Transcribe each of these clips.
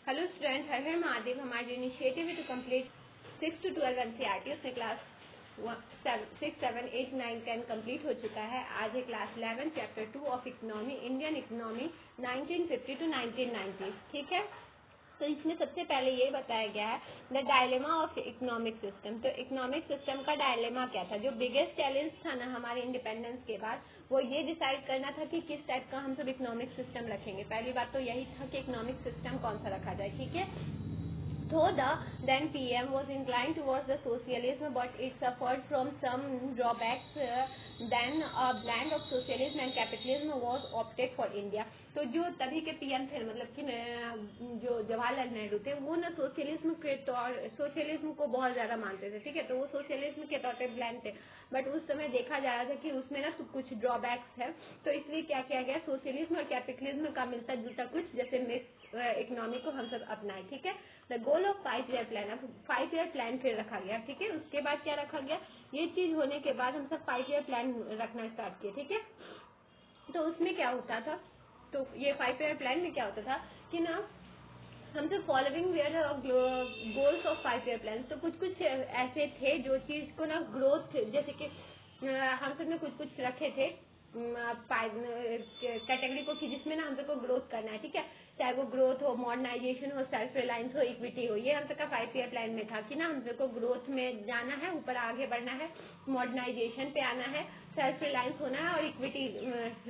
Hello student, हर हर महादेव। हमारा initiative है to complete 6 to 12 NCERT। उसमें क्लास 6, 7, 8, 9, 10 कंप्लीट हो चुका है। आज है class 11 chapter 2 of economy, Indian economy 1950 to 1990। ठीक है, तो इसमें सबसे पहले ये बताया गया है the dilemma of economic system. तो इकोनॉमिक सिस्टम का डायलेमा क्या था? जो बिगेस्ट चैलेंज था ना हमारे इंडिपेंडेंस के बाद, वो ये डिसाइड करना था कि किस टाइप का हम सब इकोनॉमिक सिस्टम रखेंगे। पहली बात तो यही था कि इकोनॉमिक सिस्टम कौन सा रखा जाए। ठीक है, though the then PM was inclined towards the socialism, but it suffered from some drawbacks. Then a blend of socialism and capitalism was opted for India। तो जो तभी के पीएम थे, मतलब कि जो जवाहरलाल नेहरू थे, वो ना सोशलिज्म को बहुत ज्यादा मानते थे। ठीक है, तो वो सोशलिज्म के तौर पे ब्लैंड थे, बट उस समय देखा जा रहा था कि उसमें ना कुछ ड्रॉबैक्स है। तो इसलिए क्या किया गया, सोशलिज्म और कैपिटलिज्म का मिलता जुलता कुछ जैसे मिक्स इकोनॉमी को हम सब अपनाए। ठीक है, the goal of 5 year plan. अब 5 ईयर प्लान फिर रखा गया। ठीक है, उसके बाद क्या रखा गया, ये चीज होने के बाद हम सब 5 ईयर प्लान रखना स्टार्ट किए। ठीक है, तो उसमें क्या होता था, तो ये 5 ईयर प्लान में क्या होता था कि ना हम सब following were goals of 5 year plan. तो कुछ कुछ ऐसे थे जो चीज को ना ग्रोथ, जैसे कि हम सब ने कुछ कुछ रखे थे कैटेगरी को, कि जिसमें ना हम सबको ग्रोथ करना है। ठीक है, चाहे वो ग्रोथ हो, मॉडर्नाइजेशन हो, सेल्फ रिलायंस हो, इक्विटी हो। ये हम सबका 5 ईयर प्लान में था कि ना हम सबको ग्रोथ में जाना है, ऊपर आगे बढ़ना है, मॉडर्नाइजेशन पे आना है, सेल्फ रिलायंस होना है और इक्विटी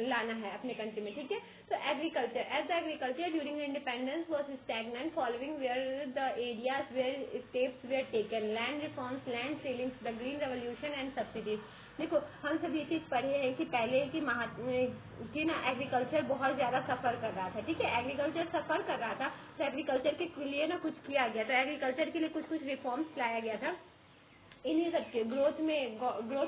लाना है अपने कंट्री में। ठीक है, तो agriculture, as the agriculture during independence was stagnant following were the areas where steps were taken, land reforms, land ceilings, the green revolution and subsidies. देखो, हम सब ये चीज पढ़े हैं कि पहले की ना एग्रीकल्चर बहुत ज्यादा सफर कर रहा था। ठीक है, एग्रीकल्चर सफर कर रहा था, तो एग्रीकल्चर के लिए ना कुछ किया गया। तो एग्रीकल्चर के लिए कुछ कुछ रिफॉर्म्स लाया गया था इन्हीं सबके ग्रोथ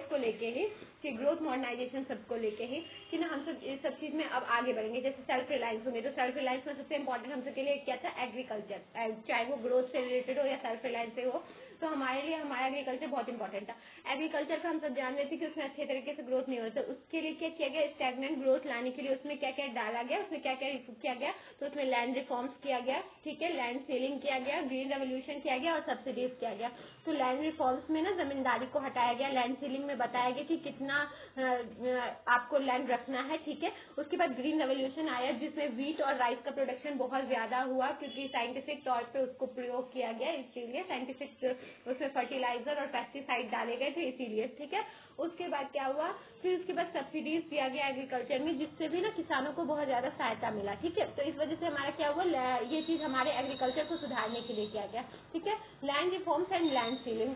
को लेके ही, कि ग्रोथ मॉडर्नाइजेशन सबको लेके ही, कि ना हम सब इस सब चीज में अब आगे बढ़ेंगे। जैसे सेल्फ रिलायंस होंगे, तो सेल्फ रिलायंस में सबसे इंपॉर्टेंट हम सबके लिए क्या था, एग्रीकल्चर। चाहे वो ग्रोथ से रिलेटेड हो या सेल्फ रिलायंस से हो, तो हमारे लिए हमारा एग्रीकल्चर बहुत इंपॉर्टेंट था। एग्रीकल्चर का हम सब जान रहे थे कि उसमें अच्छे तरीके से ग्रोथ नहीं होता, तो उसके लिए क्या किया गया, स्टैग्नेंट ग्रोथ लाने के लिए उसमें क्या क्या डाला गया, उसमें क्या क्या किया गया, तो उसमें लैंड रिफॉर्म्स किया गया। ठीक है, लैंड सेलिंग किया गया, ग्रीन रेवोल्यूशन किया गया और सब्सिडीज किया गया। तो लैंड रिफॉर्म्स में ना जमींदारी को हटाया गया, लैंड सेलिंग में बताया गया कि कितना आपको लैंड रखना है। ठीक है, उसके बाद ग्रीन रेवोल्यूशन आया जिसमें व्हीट और राइस का प्रोडक्शन बहुत ज्यादा हुआ, क्योंकि साइंटिफिक तौर पे उसको प्रयोग किया गया, इसीलिए साइंटिफिक उसमें फर्टिलाइजर और पेस्टिसाइड डाले गए थे, इसीलिए। ठीक है, उसके बाद क्या हुआ, फिर उसके बाद सब्सिडीज दिया गया एग्रीकल्चर में, जिससे भी ना किसानों को बहुत ज्यादा सहायता मिला। ठीक है, तो इस वजह से हमारा क्या हुआ, ये चीज हमारे एग्रीकल्चर को सुधारने के लिए किया गया। ठीक है, land reforms and land ceiling.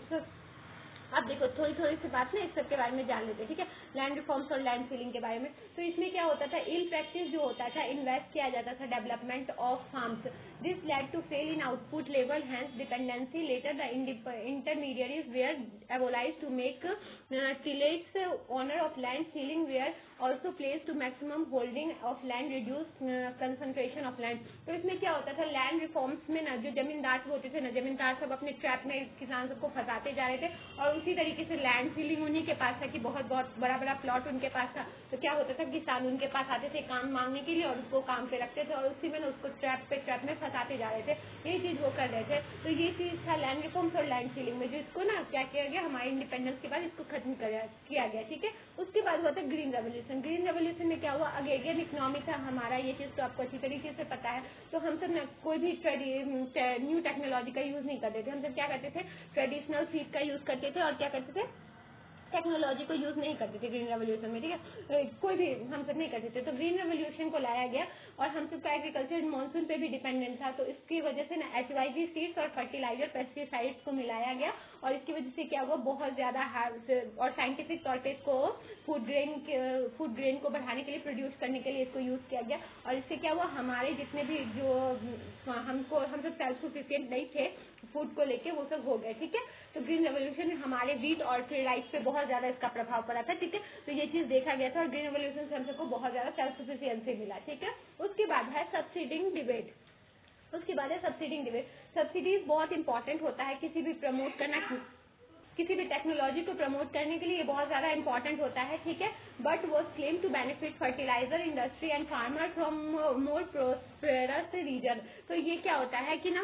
अब देखो, थोड़ी थोड़ी सी बात ना इस सब के बारे में जान लेते हैं। ठीक है, लैंड रिफॉर्म्स और लैंड सीलिंग के बारे में। तो इसमें क्या होता था, इल प्रैक्टिस जो होता था, इन्वेस्ट किया जाता था development of farms. This led to fail in output level, hence dependency. Later the intermediaries were abolished to make tillers owner of land ceiling were also place to maximum holding of land, reduce concentration of land. तो इसमें क्या होता था, land reforms में ना जो जमींदार होते थे ना, जमींदार सब अपने ट्रैप में किसान सबको फंसाते जा रहे थे, और उसी तरीके से लैंड सीलिंग उन्हीं के पास था कि बहुत बहुत बड़ा बड़ा प्लॉट उनके पास था। तो क्या होता था, किसान उनके पास आते थे काम मांगने के लिए और उसको काम पे रखते थे, और उसी में उसको ट्रैप में फंसाते जा रहे थे। यही चीज वो कर रहे थे। तो ये चीज था लैंड रिफॉर्म्स और लैंड सीलिंग में, जिसको ना क्या किया गया, हमारे इंडिपेंडेंस के बाद इसको खत्म किया गया। ठीक है, उसके बाद हुआ था ग्रीन रेवोल्यूशन। ग्रीन रेवोल्यूशन में क्या हुआ, अगेन इकोनॉमी था हमारा, ये चीज तो आपको अच्छी तरीके से पता है। तो हम सब ना कोई भी न्यू टेक्नोलॉजी का यूज नहीं करते थे, हम सब क्या करते थे, ट्रेडिशनल सीड का यूज करते थे और क्या करते थे, टेक्नोलॉजी को यूज नहीं करते थे ग्रीन रेवोल्यूशन में। ठीक है, कोई भी हम सब नहीं करते थे। तो ग्रीन रेवोल्यूशन को लाया गया, और हम सब का एग्रीकल्चर मानसून पे भी डिपेंडेंट था, तो इसकी वजह से ना HYG सीड्स और फर्टिलाइजर पेस्टिसाइड्स को मिलाया गया, और इसकी वजह से क्या हुआ, बहुत ज्यादा और साइंटिफिक तौर पे इसको फूड ग्रेन को बढ़ाने के लिए, प्रोड्यूस करने के लिए इसको यूज किया गया। और इससे क्या हुआ, हमारे जितने भी जो हम सब सेल्फ सफिशिएंट नहीं थे फूड को लेके, वो सब हो गए। ठीक है, तो ग्रीन रेवोल्यूशन में हमारे व्हीट और राइस पे बहुत ज्यादा इसका प्रभाव पड़ा था। ठीक है, तो ये चीज देखा गया था, और ग्रीन रेवोल्यूशन से हम सबको बहुत ज्यादा सेल्फ सफिशिएंसी मिला। ठीक है, उसके बाद है सब्सिडिंग डिबेट। सब्सिडीज बहुत इंपॉर्टेंट होता है, किसी भी प्रमोट करना, किसी भी टेक्नोलॉजी को प्रमोट करने के लिए ये बहुत ज्यादा इंपॉर्टेंट होता है। ठीक है, but was claimed to benefit fertilizer industry and farmer from more prosperous region। तो ये क्या होता है कि ना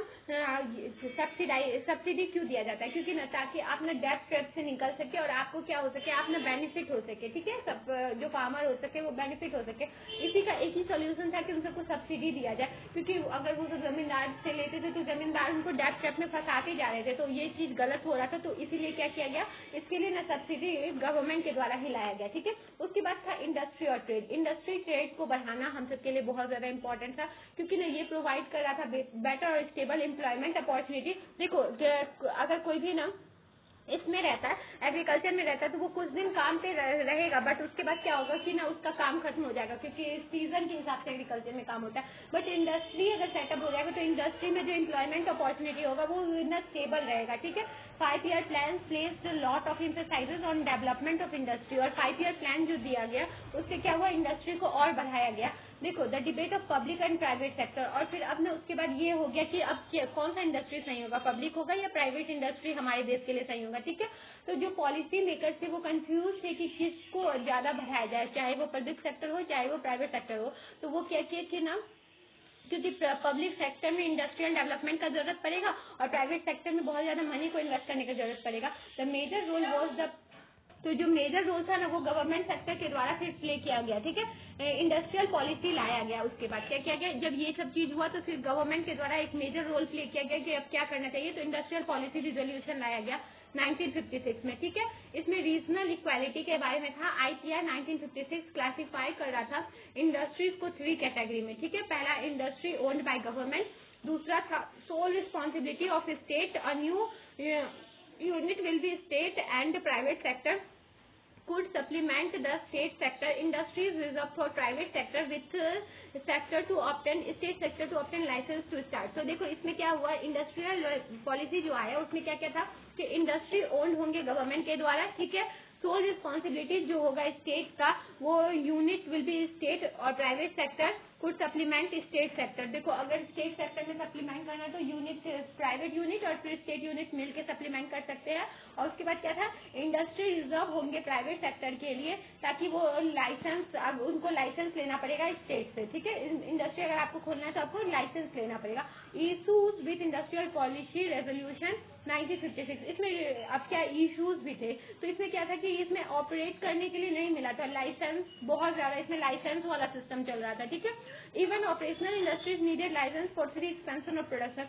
सब्सिडी क्यों दिया जाता है, क्योंकि ना ताकि आप ना डेब्ट ट्रैप से निकल सके और आपको क्या हो सके, आप ना बेनिफिट हो सके, ठीक है, सब जो फार्मर हो सके वो बेनिफिट हो सके। इसी का एक ही सोल्यूशन था कि उन सबको सब्सिडी दिया जाए, क्योंकि अगर वो तो जमींदार से लेते थे तो जमींदार उनको डेब्ट ट्रैप में फंसाते जा रहे थे, तो ये चीज गलत हो रहा था। तो इसीलिए क्या किया गया, इसके लिए ना सब्सिडी गवर्नमेंट के द्वारा ही लाया गया, ठीक है। उसके बाद था इंडस्ट्री और ट्रेड। इंडस्ट्री ट्रेड को बढ़ाना हम सबके लिए बहुत ज्यादा इंपॉर्टेंट था, क्योंकि ना ये प्रोवाइड कर रहा था बेटर और स्टेबल एम्प्लॉयमेंट अपॉर्चुनिटी। देखो अगर कोई भी ना इसमें रहता है, एग्रीकल्चर में रहता है, तो वो कुछ दिन काम पे रहेगा, बट उसके बाद क्या होगा कि ना उसका काम खत्म हो जाएगा, क्योंकि सीजन के हिसाब से एग्रीकल्चर में काम होता है। बट इंडस्ट्री अगर सेटअप हो जाएगा तो इंडस्ट्री में जो एम्प्लॉयमेंट अपॉर्चुनिटी होगा वो ना स्टेबल रहेगा, ठीक है। 5-year plan placed lot of emphasises on development of industry, और 5-year प्लान जो दिया गया उससे क्या हुआ, इंडस्ट्री को और बढ़ाया गया। देखो the debate of public and private sector, और फिर अब ना उसके बाद ये हो गया कि अब कौन सा इंडस्ट्री सही होगा, पब्लिक होगा या प्राइवेट इंडस्ट्री हमारे देश के लिए सही होगा, ठीक है। तो जो पॉलिसी मेकर्स थे वो कंफ्यूज थे कि किसको ज्यादा बढ़ाया जाए, चाहे वो पब्लिक सेक्टर हो चाहे वो प्राइवेट सेक्टर हो। तो वो क्या किए कि ना, क्योंकि पब्लिक सेक्टर में इंडस्ट्रियल डेवलपमेंट का जरूरत पड़ेगा और प्राइवेट सेक्टर में बहुत ज्यादा मनी को इन्वेस्ट करने की जरूरत पड़ेगा। The major role was the, तो जो मेजर रोल था ना वो गवर्नमेंट सेक्टर के द्वारा फिर प्ले किया गया, ठीक है। इंडस्ट्रियल पॉलिसी लाया गया, उसके बाद क्या किया गया, जब ये सब चीज हुआ तो फिर गवर्नमेंट के द्वारा एक मेजर रोल प्ले किया गया कि अब क्या करना चाहिए। तो इंडस्ट्रियल पॉलिसी रिजोल्यूशन लाया गया 1956 में, ठीक है। इसमें रीजनल इक्वालिटी के बारे में था। IPR 1956 क्लासिफाई कर रहा था इंडस्ट्रीज को 3 कैटेगरी में, ठीक है। पहला इंडस्ट्री ओन्ड बाय गवर्नमेंट, दूसरा था sole responsibility of state, a new unit will be state and private sector could supplement the state sector, industries reserved for private sector with sector to obtain state sector to obtain license to start। तो देखो इसमें क्या हुआ, industrial policy जो आया उसमें क्या क्या था कि इंडस्ट्री ओन्ड होंगे गवर्नमेंट के द्वारा, ठीक है। सोल रिस्पॉन्सिबिलिटी जो होगा स्टेट का, वो यूनिट विल बी स्टेट, और private sector could supplement state sector. देखो अगर स्टेट सेक्टर में सप्लीमेंट करना है तो यूनिट, प्राइवेट यूनिट और फिर स्टेट यूनिट मिलकर सप्लीमेंट कर सकते हैं। और उसके बाद क्या था, इंडस्ट्री रिजर्व होंगे प्राइवेट सेक्टर के लिए, ताकि वो लाइसेंस, अब उनको लाइसेंस लेना पड़ेगा स्टेट से, ठीक है। इंडस्ट्री अगर आपको खोलना है तो आपको लाइसेंस लेना पड़ेगा। Issues with industrial policy resolution 1956, इसमें अब क्या इश्यूज भी थे। तो इसमें क्या था कि इसमें ऑपरेट करने के लिए नहीं मिला था लाइसेंस, बहुत ज्यादा इसमें लाइसेंस वाला सिस्टम चल रहा था, ठीक है। Even operational industries needed licence for free expansion of production.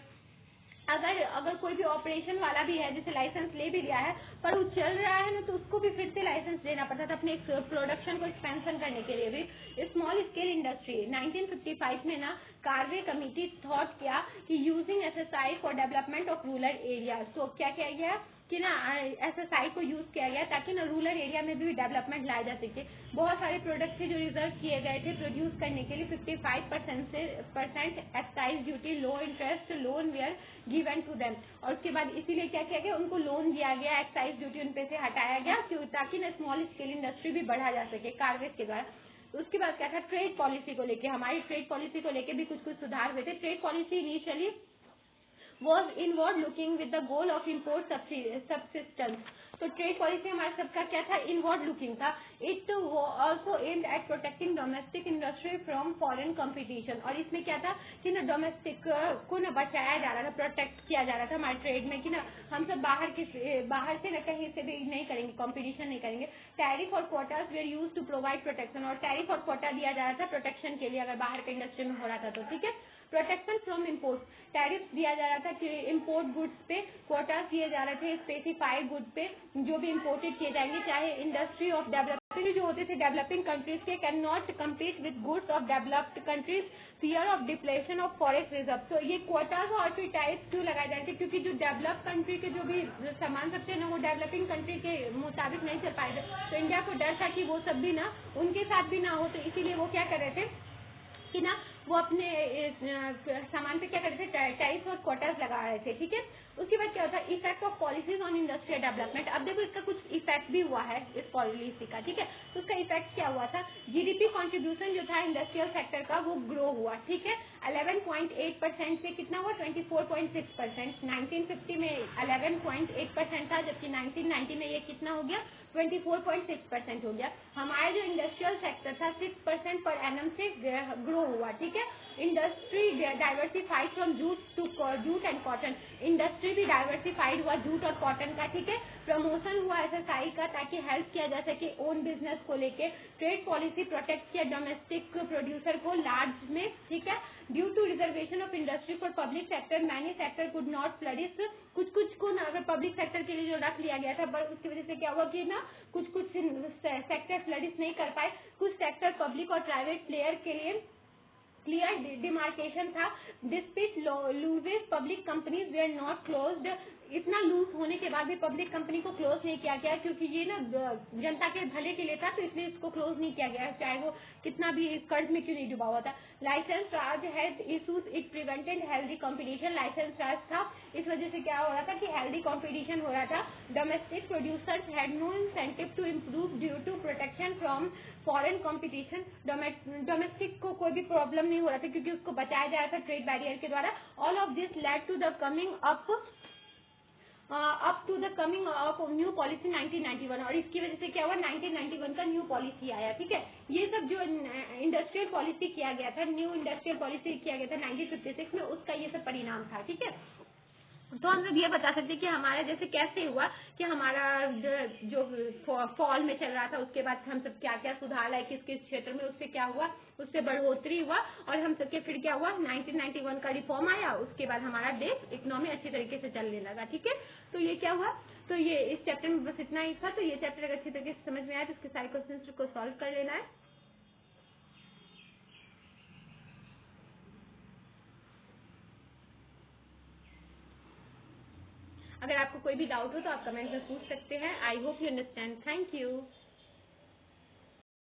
अगर कोई भी ऑपरेशन वाला भी है, जैसे लाइसेंस ले भी लिया है पर वो चल रहा है ना, तो उसको भी फिर से लाइसेंस देना पड़ता था अपने प्रोडक्शन को एक्सपेंशन करने के लिए भी। स्मॉल स्केल इंडस्ट्री 1955 में ना कार्वे कमिटी थॉट किया कि using SSI for development of rural area. तो क्या किया गया कि ना SSI को यूज किया गया ताकि ना रूरल एरिया में भी डेवलपमेंट लाया जा सके। बहुत सारे प्रोडक्ट थे जो रिजर्व किए गए थे प्रोड्यूस करने के लिए। 55% excise duty, low interest loan were given to them, और उसके बाद इसीलिए क्या किया गया, उनको लोन दिया गया, एक्साइज ड्यूटी उन पे से हटाया गया, क्यों, ताकि ना स्मॉल स्केल इंडस्ट्री भी बढ़ा जा सके कार्वेज के द्वारा। उसके बाद क्या था, ट्रेड पॉलिसी को लेके, हमारी ट्रेड पॉलिसी को लेके भी कुछ सुधार हुए थे। Trade policy initially was inward looking with the goal of import subsistence। तो ट्रेड पॉलिसी हमारा सबका क्या था, इनवर्ड लुकिंग था। It also aimed at protecting domestic industry from foreign competition, और इसमें क्या था कि ना डोमेस्टिक को ना बचाया जा रहा था, प्रोटेक्ट किया जा रहा था हमारे ट्रेड में, कि ना हम सब बाहर से ना कहीं से भी नहीं करेंगे, कंपटीशन नहीं करेंगे। टैरिफ और quarters were use to provide protection, और टैरिफ और क्वार्टर दिया जा रहा था प्रोटेक्शन के लिए अगर बाहर के इंडस्ट्री में हो रहा था तो, ठीक है। प्रोटेक्शन फ्रॉम इम्पोर्ट, टैरिफ दिया जा रहा था कि इम्पोर्ट गुड्स पे, क्वार्टर्स दिए जा रहे थे स्पेसिफाइड गुड पे जो भी इम्पोर्टेड किए जाएंगे, चाहे इंडस्ट्री ऑफ डेवलपिंग जो होते थे डेवलपिंग कंट्रीज के can not compete with goods of developed countries, fear of depletion of forest reserve. तो ये क्वार्टर्स और फिर टैरिफ क्यों लगाए जाते, क्योंकि जो डेवलप कंट्री के जो भी सामान सब थे ना वो डेवलपिंग कंट्री के मुताबिक नहीं चल पाए थे, तो इंडिया को डर था कि वो सब भी ना उनके साथ भी ना हो, तो इसीलिए वो क्या कर रहे थे कि ना वो अपने सामान पे क्या करते थे, टैरिफ और क्वार्टर्स लगा रहे थे, ठीक है। उसके बाद क्या होता है, effect of policies on industrial development. अब देखो इसका कुछ इफेक्ट भी हुआ है इस पॉलिसी का, ठीक है। तो उसका इफेक्ट क्या हुआ था, जीडीपी कंट्रीब्यूशन जो था इंडस्ट्रियल सेक्टर का वो ग्रो हुआ, ठीक है। 11.8% से कितना हुआ, 24.6%। 1950 में 11.8% था, जबकि 1990 में ये कितना हो गया, 24.6% हो गया। हमारा जो इंडस्ट्रियल सेक्टर था 6% पर एनम से ग्रो हुआ, ठीक है। Industry diversified from jute and cotton. Industry भी डाइवर्सिफाइड हुआ जूट और कॉटन का, ठीक है। प्रमोशन हुआ एसएसआई का, ताकि हेल्प किया जा सके ओन बिजनेस को लेके। ट्रेड पॉलिसी प्रोटेक्ट किया डोमेस्टिक प्रोड्यूसर को लार्ज में, ठीक है। Due to reservation of industry for public sector, many sector could not flourish. कुछ कुछ को ना अगर पब्लिक सेक्टर के लिए जो रख लिया गया था, पर उसकी वजह से क्या हुआ कि ना कुछ कुछ सेक्टर फ्लरिश नहीं कर पाए। कुछ सेक्टर पब्लिक और प्राइवेट प्लेयर के लिए क्लियर डिमार्केशन था। Despite losses public companies were not closed. इतना लूज होने के बाद भी पब्लिक कंपनी को क्लोज नहीं किया गया, क्योंकि ये ना जनता के भले के लिए था, तो इसलिए इसको क्लोज नहीं किया गया, चाहे वो कितना भी कर्ज में क्यों नहीं डूबा हुआ था। Licence Raj had issues, it prevented healthy competition. Licence Raj था, इस वजह से क्या हो रहा था कि हेल्दी कंपटीशन हो रहा था। Domestic producers had no incentive to improve due to protection from foreign competition. Domestic को कोई भी प्रॉब्लम नहीं हो रहा था, क्योंकि उसको बचाया जा रहा था ट्रेड बैरियर के द्वारा। All of this led to the coming up to the coming of new policy 1991। और इसकी वजह से क्या हुआ, 1991 का न्यू पॉलिसी आया, ठीक है। ये सब जो इंडस्ट्रियल पॉलिसी किया गया था, न्यू इंडस्ट्रियल पॉलिसी किया गया था 1956 में, उसका ये सब परिणाम था, ठीक है। तो हम लोग ये बता सकते हैं कि हमारा जैसे कैसे हुआ कि हमारा जो फॉल में चल रहा था, उसके बाद हम सब क्या क्या सुधार लाए किस किस क्षेत्र में, उससे क्या हुआ, उससे बढ़ोतरी हुआ। और हम सबके फिर क्या हुआ, 1991 का रिफॉर्म आया, उसके बाद हमारा देश इकोनॉमी अच्छी तरीके से चलने लगा, ठीक है। तो ये क्या हुआ, तो ये इस चैप्टर में बस इतना ही था। तो ये चैप्टर अगर अच्छी तरीके से समझ में आया तो इसके सारे क्वेश्चन को सॉल्व कर लेना है। अगर आपको कोई भी डाउट हो तो आप कमेंट में पूछ सकते हैं। I hope you understand. Thank you.